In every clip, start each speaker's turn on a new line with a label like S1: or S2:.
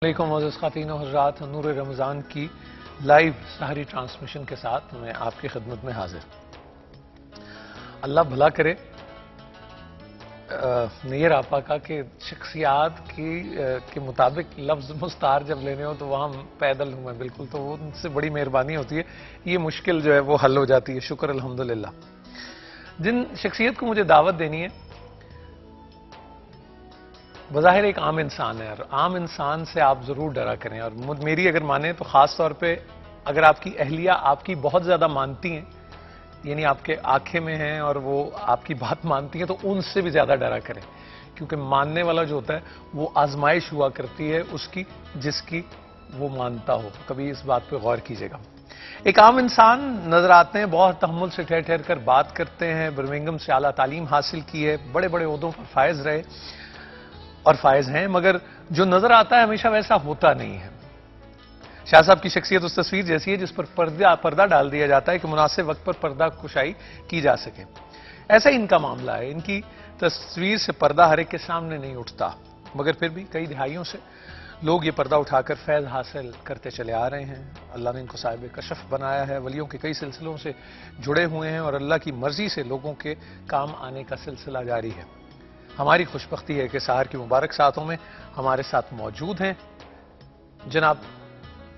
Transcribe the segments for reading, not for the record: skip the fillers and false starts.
S1: علیکم معزز خواتین و حضرات، نور رمضان کی لائیو سحری ٹرانسمیشن کے ساتھ میں آپ کی خدمت میں حاضر۔ اللہ بھلا کرے نیر آپا کا کہ شخصیات کے مطابق لفظ مستعار جب لینے ہو تو وہاں پیدل ہوں میں بالکل، تو وہ ان سے بڑی مہربانی ہوتی ہے، یہ مشکل جو ہے وہ حل ہو جاتی ہے۔ شکر الحمدللہ۔ جن شخصیت کو مجھے دعوت دینی ہے بظاہر ایک عام انسان ہے، اور عام انسان سے آپ ضرور ڈرا کریں، اور میری اگر مانیں تو خاص طور پہ اگر آپ کی اہلیہ آپ کی بہت زیادہ مانتی ہیں، یعنی آپ کے آنکھیں میں ہیں اور وہ آپ کی بات مانتی ہیں، تو ان سے بھی زیادہ ڈرا کریں، کیونکہ ماننے والا جو ہوتا ہے وہ آزمائش ہوا کرتی ہے اس کی جس کی وہ مانتا ہو۔ کبھی اس بات پہ غور کیجیے گا۔ ایک عام انسان نظر آتے ہیں، بہت تحمل سے ٹھہر ٹھہر کر بات کرتے ہیں، برمنگھم سے اعلیٰ تعلیم حاصل کی ہے، بڑے بڑے عہدوں پر فائز رہے اور فائز ہیں، مگر جو نظر آتا ہے ہمیشہ ویسا ہوتا نہیں ہے۔ شاہ صاحب کی شخصیت اس تصویر جیسی ہے جس پر پردہ ڈال دیا جاتا ہے کہ مناسب وقت پر پردہ کشائی کی جا سکے۔ ایسا ہی ان کا معاملہ ہے، ان کی تصویر سے پردہ ہر ایک کے سامنے نہیں اٹھتا، مگر پھر بھی کئی دہائیوں سے لوگ یہ پردہ اٹھا کر فیض حاصل کرتے چلے آ رہے ہیں۔ اللہ نے ان کو صاحب کشف بنایا ہے، ولیوں کے کئی سلسلوں سے جڑے ہوئے ہیں، اور اللہ کی مرضی سے لوگوں کے کام آنے کا سلسلہ جاری ہے۔ ہماری خوش بختی ہے کہ سحر کی مبارک ساعتوں میں ہمارے ساتھ موجود ہیں جناب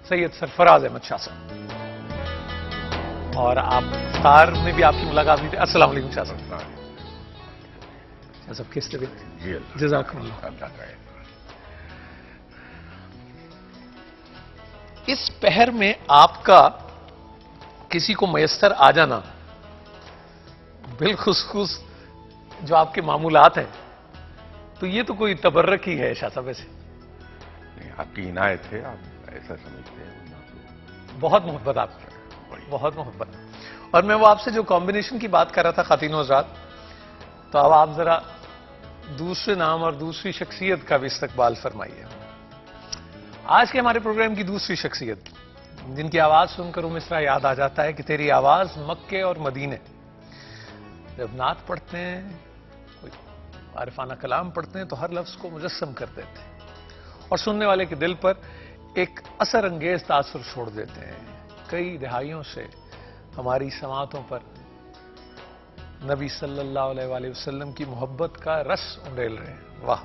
S1: سید سرفراز احمد شاہ صاحب، اور آپ افطار میں بھی آپ کی ملاقات ہوئی تھی۔ السلام علیکم شاہ صاحب۔ شاہ صاحب کس طرح؟ جزاکم اللہ۔ اس پہر میں آپ کا کسی کو میسر آ جانا، بالخصوص جو آپ کے معمولات ہیں، تو یہ تو کوئی تبرک ہی ہے شاہ صاحب سے۔
S2: آپ کی عنایت ہے، آپ ایسا سمجھتے ہیں۔
S1: بہت محبت آپ کی، بہت محبت۔ اور میں وہ آپ سے جو کمبینیشن کی بات کر رہا تھا خواتین و حضرات، تو اب آپ ذرا دوسرے نام اور دوسری شخصیت کا بھی استقبال فرمائیے۔ آج کے ہمارے پروگرام کی دوسری شخصیت، جن کی آواز سن کر اس طرح یاد آ جاتا ہے کہ تیری آواز مکے اور مدینے۔ جب نعت پڑھتے ہیں، کوئی عارفانہ کلام پڑھتے ہیں، تو ہر لفظ کو مجسم کر دیتے ہیں اور سننے والے کے دل پر ایک اثر انگیز تاثر چھوڑ دیتے ہیں۔ کئی دہائیوں سے ہماری سماعتوں پر نبی صلی اللہ علیہ وآلہ وسلم کی محبت کا رس انڈیل رہے ہیں۔ واہ!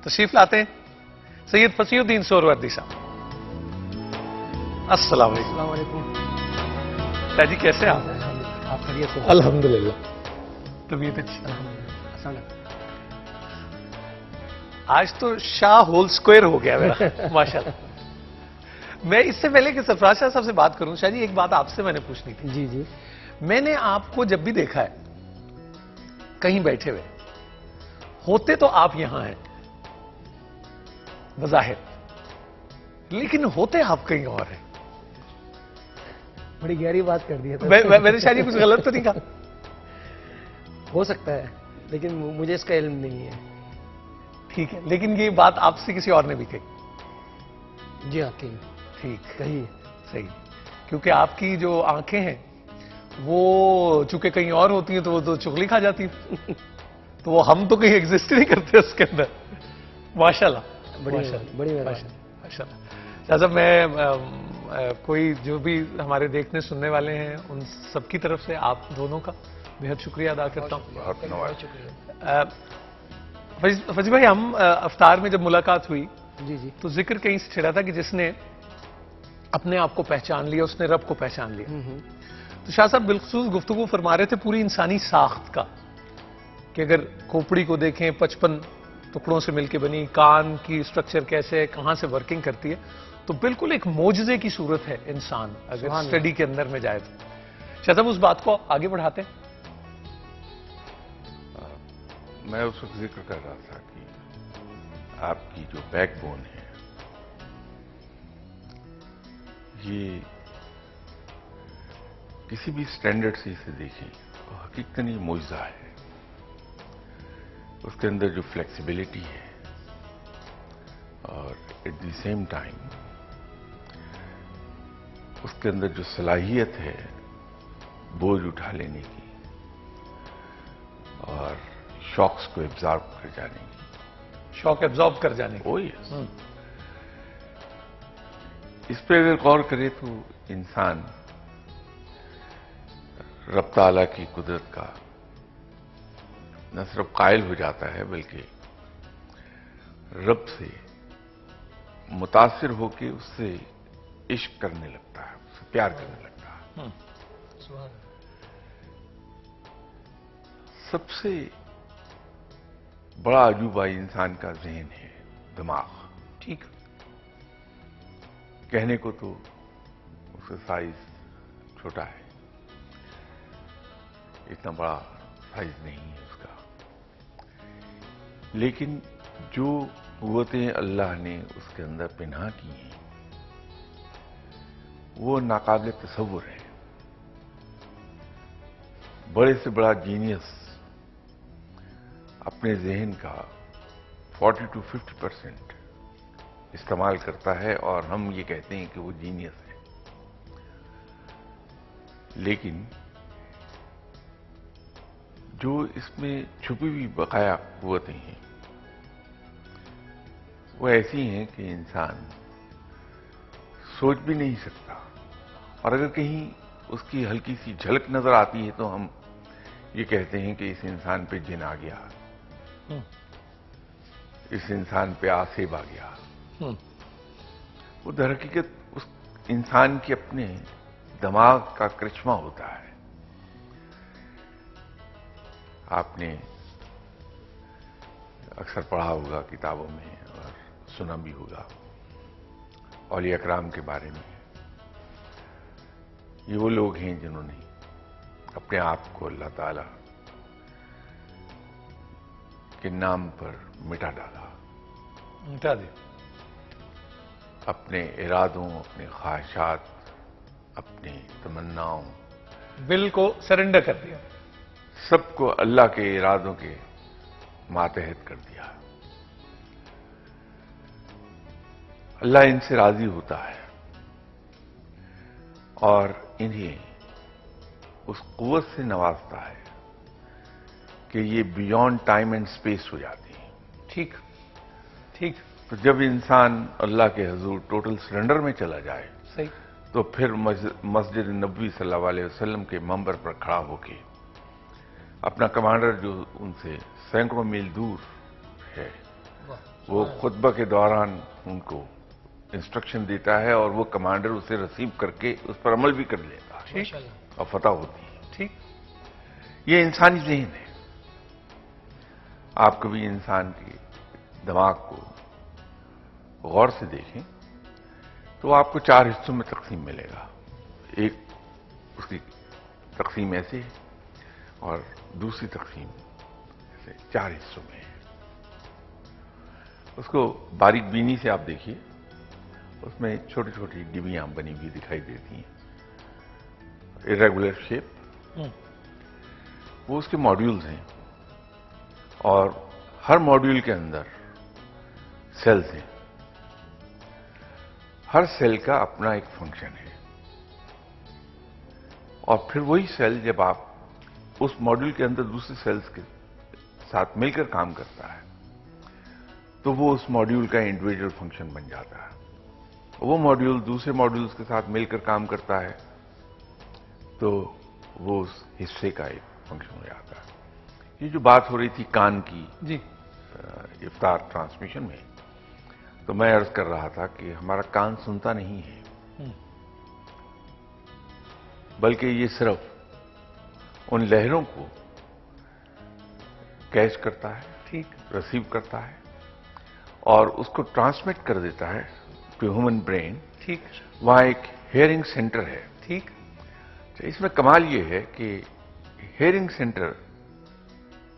S1: تشریف لاتے ہیں سید فصیح الدین سہروردی صاحب۔ السلام علیکم۔
S3: السلام علیکم
S1: شاہ جی کیسے آپ؟
S3: آپ خیریت سے؟
S1: الحمدللہ، طبیعت اچھی۔ آج تو شاہ ہول سکوئر ہو گیا میرا، ماشاءاللہ۔ میں اس سے پہلے کہ سرفراز شاہ صاحب سے بات کروں، شاہ جی ایک بات آپ سے میں نے پوچھنی تھی۔
S3: جی جی،
S1: میں نے آپ کو جب بھی دیکھا ہے کہیں بیٹھے ہوئے، ہوتے تو آپ یہاں ہیں بظاہر، لیکن ہوتے آپ کہیں اور ہیں۔
S3: بڑی گہری بات کر دی ہے۔
S1: میں نے شاہ جی کچھ غلط تو نہیں کہا؟
S3: ہو سکتا ہے، لیکن مجھے اس کا علم نہیں ہے۔
S1: ٹھیک ہے، لیکن یہ بات آپ سے کسی اور نے بھی کہی؟
S3: جی ہاں،
S1: ٹھیک،
S3: کہیے۔
S1: صحیح، کیونکہ آپ کی جو آنکھیں ہیں وہ چونکہ کہیں اور ہوتی ہیں تو وہ تو چغلی کھا جاتی ہیں، تو وہ ہم تو کہیں ایگزسٹ نہیں کرتے اس کے اندر۔ ماشاءاللہ،
S3: بڑی
S1: ماشاءاللہ۔ شاہ صاحب، میں کوئی جو بھی ہمارے دیکھنے سننے والے ہیں ان سب کی طرف سے آپ دونوں کا بہت شکریہ ادا کرتا ہوں۔
S2: بہت نواز
S3: شکریہ۔
S1: فضی بھائی، ہم افطار میں جب ملاقات ہوئی
S3: جی جی،
S1: تو ذکر کہیں سے چھڑا تھا کہ جس نے اپنے آپ کو پہچان لیا اس نے رب کو پہچان لیا۔ تو شاہ صاحب بالخصوص گفتگو فرما رہے تھے پوری انسانی ساخت کا، کہ اگر کھوپڑی کو دیکھیں 55 ٹکڑوں سے مل کے بنی، کان کی سٹرکچر کیسے ہے، کہاں سے ورکنگ کرتی ہے، تو بالکل ایک معجزے کی صورت ہے انسان اگر اسٹڈی کے اندر میں جائے تو۔ شاہ صاحب اس بات کو آگے بڑھاتے ہیں۔
S2: میں اس وقت ذکر کر رہا تھا کہ آپ کی جو بیک بون ہے یہ کسی بھی سٹینڈرڈ سے اسے دیکھیں تو حقیقتاً یہ معجزہ ہے۔ اس کے اندر جو فلیکسیبلٹی ہے اور ایٹ دی سیم ٹائم اس کے اندر جو صلاحیت ہے بوجھ اٹھا لینے کی اور شاکس کو ایبزارب کر جانے کی،
S1: شوق ایبزارب کر جانے کی۔
S2: اس پہ اگر غور کرے تو انسان رب تعالیٰ کی قدرت کا نہ صرف قائل ہو جاتا ہے بلکہ رب سے متاثر ہو کے اس سے عشق کرنے لگتا ہے، اس سے پیار کرنے لگتا ہے۔ سب سے بڑا عجوبہ انسان کا ذہن ہے، دماغ۔
S1: ٹھیک،
S2: کہنے کو تو اس کا سائز چھوٹا ہے، اتنا بڑا سائز نہیں ہے اس کا، لیکن جو قوتیں اللہ نے اس کے اندر پنہا کی ہیں وہ ناقابل تصور ہے۔ بڑے سے بڑا جینیس اپنے ذہن کا 40 to 50% استعمال کرتا ہے اور ہم یہ کہتے ہیں کہ وہ جینیس ہے، لیکن جو اس میں چھپی ہوئی بقایا قوتیں ہیں وہ ایسی ہیں کہ انسان سوچ بھی نہیں سکتا، اور اگر کہیں اس کی ہلکی سی جھلک نظر آتی ہے تو ہم یہ کہتے ہیں کہ اس انسان پہ جن آ گیا، اس انسان پہ آسیب آ گیا۔ وہ در حقیقت اس انسان کے اپنے دماغ کا کرشمہ ہوتا ہے۔ آپ نے اکثر پڑھا ہوگا کتابوں میں اور سنا بھی ہوگا اولیاء کرام کے بارے میں۔ یہ وہ لوگ ہیں جنہوں نے اپنے آپ کو اللہ تعالی کے نام پر مٹا ڈالا،
S1: مٹا دیا،
S2: اپنے ارادوں، اپنے خواہشات، اپنے تمناؤں،
S1: will کو سرنڈر کر دیا۔
S2: سب کو اللہ کے ارادوں کے ماتحت کر دیا۔ اللہ ان سے راضی ہوتا ہے اور انہیں اس قوت سے نوازتا ہے کہ یہ بیونڈ ٹائم اینڈ اسپیس ہو جاتی ہیں۔
S1: ٹھیک ٹھیک،
S2: تو جب انسان اللہ کے حضور ٹوٹل سرنڈر میں چلا جائے
S1: صحیح،
S2: تو پھر مسجد نبوی صلی اللہ علیہ وسلم کے منبر پر کھڑا ہو کے اپنا کمانڈر جو ان سے سینکڑوں میل دور ہے وہ خطبہ کے دوران ان کو انسٹرکشن دیتا ہے اور وہ کمانڈر اسے ریسیو کر کے اس پر عمل بھی کر لیتا ہے
S1: ٹھیک
S2: اور فتح ہوتی ہے۔
S1: ٹھیک،
S2: یہ انسانی ذہن ہے۔ آپ کبھی انسان کے دماغ کو غور سے دیکھیں تو آپ کو 4 حصوں میں تقسیم ملے گا۔ ایک اس کی تقسیم ایسے ہے اور دوسری تقسیم ایسے 4 حصوں میں ہے۔ اس کو باریک بینی سے آپ دیکھیے، اس میں چھوٹی چھوٹی ڈبیاں بنی ہوئی دکھائی دیتی ہیں، irregular شیپ۔ وہ اس کے ماڈیولز ہیں اور ہر ماڈیول کے اندر سیلز ہیں۔ ہر سیل کا اپنا ایک فنکشن ہے اور پھر وہی سیل جب آپ اس ماڈیول کے اندر دوسرے سیلز کے ساتھ مل کر کام کرتا ہے تو وہ اس ماڈیول کا انڈیویجول فنکشن بن جاتا ہے۔ وہ ماڈیول دوسرے ماڈیولز کے ساتھ مل کر کام کرتا ہے تو وہ اس حصے کا ایک فنکشن ہو جاتا ہے۔ یہ جو بات ہو رہی تھی کان کی
S1: جی،
S2: افطار ٹرانسمیشن میں، تو میں عرض کر رہا تھا کہ ہمارا کان سنتا نہیں ہے بلکہ یہ صرف ان لہروں کو کیچ کرتا ہے،
S1: ٹھیک،
S2: ریسیو کرتا ہے اور اس کو ٹرانسمٹ کر دیتا ہے ٹو ہیومن برین۔
S1: ٹھیک
S2: وہاں ایک ہیئرنگ سینٹر ہے۔
S1: ٹھیک،
S2: اس میں کمال یہ ہے کہ ہیئرنگ سینٹر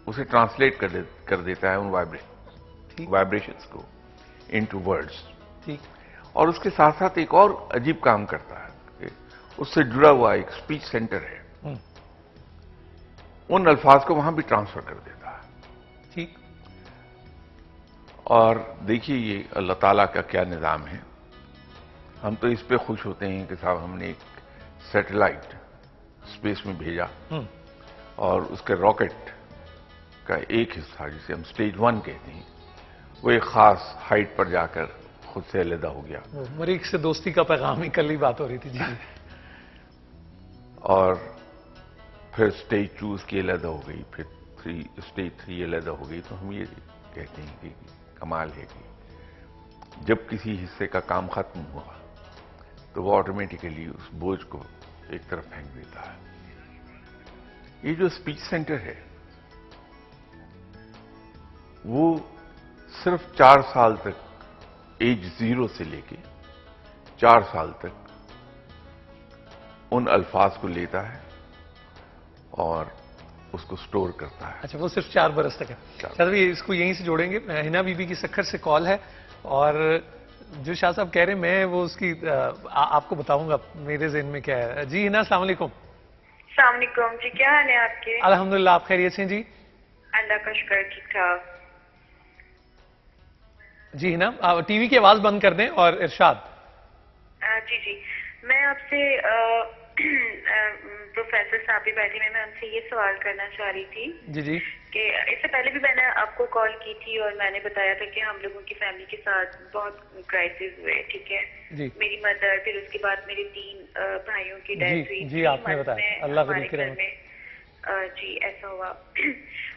S2: اسے ٹرانسلیٹ کر دیتا ہے ان وائبریشنز کو انٹو ورڈز،
S1: ٹھیک،
S2: اور اس کے ساتھ ساتھ ایک اور عجیب کام کرتا ہے کہ اس سے جڑا ہوا ایک اسپیچ سینٹر ہے، ان الفاظ کو وہاں بھی ٹرانسفر کر دیتا ہے۔
S1: ٹھیک،
S2: اور دیکھیے یہ اللہ تعالیٰ کا کیا نظام ہے۔ ہم تو اس پہ خوش ہوتے ہیں کہ صاحب ہم نے ایک سیٹلائٹ اسپیس میں بھیجا اور اس کے راکٹ کا ایک حصہ جسے ہم سٹیج 1 کہتے ہیں وہ ایک خاص ہائٹ پر جا کر خود سے علیحدہ ہو گیا.
S1: مریخ سے دوستی کا پیغام ہی کل ہی بات ہو رہی تھی. جی.
S2: اور پھر سٹیج 2 اس کی علیحدہ ہو گئی, پھر سٹیج 3 علیحدہ ہو گئی. تو ہم یہ کہتے ہیں کہ کمال ہے کہ جب کسی حصے کا کام ختم ہوا تو وہ آٹومیٹیکلی اس بوجھ کو ایک طرف پھینک دیتا ہے. یہ جو اسپیچ سینٹر ہے وہ صرف 4 سال تک ایج 0 سے لے کے 4 سال تک ان الفاظ کو لیتا ہے اور اس کو سٹور کرتا ہے.
S1: اچھا, وہ صرف 4 برس تک ہے. شاہ صاحب اس کو یہیں سے جوڑیں گے. ہنا بی بی کی سکھر سے کال ہے اور جو شاہ صاحب کہہ رہے ہیں میں وہ اس کی آپ کو بتاؤں گا میرے ذہن میں کیا ہے. جی ہنا, السلام علیکم.
S4: السلام علیکم جی, کیا حال ہے آپ کے؟
S1: الحمدللہ, آپ خیریت سے ہیں جی؟
S4: اللہ کا شکر, ٹھیک ٹھاک.
S1: جی ہنا, ٹی وی کی آواز بند کر دیں اور ارشاد.
S4: جی جی, میں آپ سے پروفیسر صاحب بھی بیٹھے میں ان سے یہ سوال کرنا چاہ رہی تھی.
S1: جی جی.
S4: کہ اس سے پہلے بھی میں نے آپ کو کال کی تھی اور میں نے بتایا تھا کہ ہم لوگوں کی فیملی کے ساتھ بہت کرائسس ہوئے, ٹھیک ہے.
S1: جی.
S4: میری مدر, پھر اس کے بعد میرے 3 بھائیوں کی ڈیتھ ہوئی.
S1: جی آپ نے بتایا, اللہ
S4: ہمارے گھر میں جی ایسا ہوا.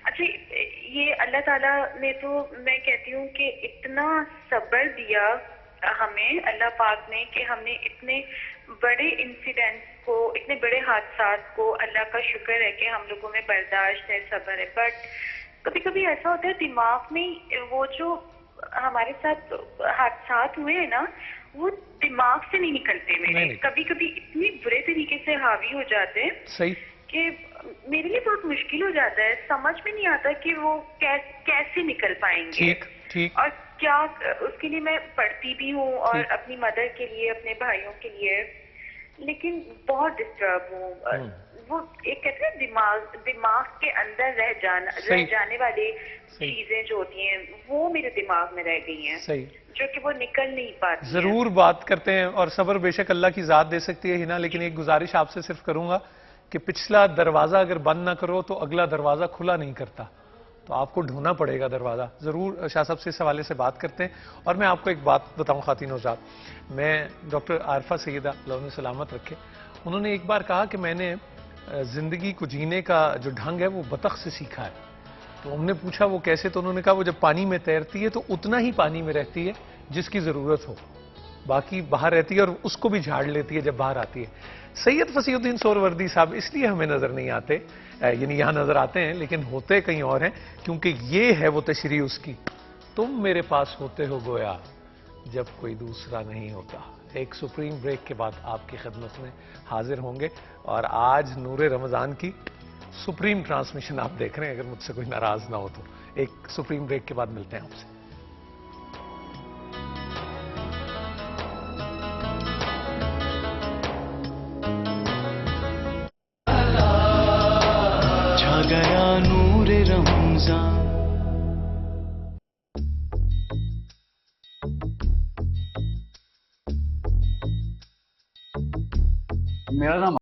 S4: اچھا, یہ اللہ تعالیٰ نے تو میں کہتی ہوں کہ اتنا صبر دیا ہمیں اللہ پاک نے کہ ہم نے اتنے بڑے انسیڈنٹس کو, اتنے بڑے حادثات کو, اللہ کا شکر ہے کہ ہم لوگوں میں برداشت ہے, صبر ہے. بٹ کبھی کبھی ایسا ہوتا ہے دماغ میں وہ جو ہمارے ساتھ حادثات ہوئے ہیں نا وہ دماغ سے نہیں نکلتے میرے, کبھی کبھی اتنے برے طریقے سے حاوی ہو جاتے ہیں
S1: صحیح
S4: کہ میرے لیے بہت مشکل ہو جاتا ہے, سمجھ میں نہیں آتا کہ وہ کیسے نکل پائیں گے.
S1: ٹھیک ٹھیک.
S4: اور کیا اس کے لیے میں پڑھتی بھی ہوں اور اپنی مدر کے لیے, اپنے بھائیوں کے لیے, لیکن بہت ڈسٹرب ہوں. وہ ایک کہتے ہیں دماغ کے اندر رہ جانے والے چیزیں جو ہوتی ہیں وہ میرے دماغ میں رہ گئی ہیں.
S1: صحیح.
S4: جو کہ وہ نکل نہیں پاتی.
S1: ضرور بات کرتے ہیں, اور صبر بے شک اللہ کی ذات دے سکتی ہے ہنا, لیکن ایک گزارش آپ سے صرف کروں گا کہ پچھلا دروازہ اگر بند نہ کرو تو اگلا دروازہ کھلا نہیں کرتا, تو آپ کو ڈھونڈنا پڑے گا دروازہ. ضرور شاہ صاحب سے اس حوالے سے بات کرتے ہیں. اور میں آپ کو ایک بات بتاؤں خواتین حضرات, میں ڈاکٹر عارفہ سیدہ اللہ انہیں سلامت رکھے, انہوں نے ایک بار کہا کہ میں نے زندگی کو جینے کا جو ڈھنگ ہے وہ بطخ سے سیکھا ہے. تو ہم نے پوچھا وہ کیسے, تو انہوں نے کہا وہ جب پانی میں تیرتی ہے تو اتنا ہی پانی میں رہتی ہے جس کی ضرورت ہو, باقی باہر رہتی ہے اور اس کو بھی جھاڑ لیتی ہے جب باہر آتی ہے. سید فصیح الدین سہروردی صاحب اس لیے ہمیں نظر نہیں آتے, یعنی یہاں نظر آتے ہیں لیکن ہوتے کہیں اور ہیں, کیونکہ یہ ہے وہ تشریح اس کی, تم میرے پاس ہوتے ہو گویا جب کوئی دوسرا نہیں ہوتا. ایک سپریم بریک کے بعد آپ کی خدمت میں حاضر ہوں گے, اور آج نور رمضان کی سپریم ٹرانسمیشن آپ دیکھ رہے ہیں, اگر مجھ سے کوئی ناراض نہ ہو تو. ایک سپریم بریک کے بعد ملتے ہیں آپ سے.
S5: گیا نور رمضان. میرا نام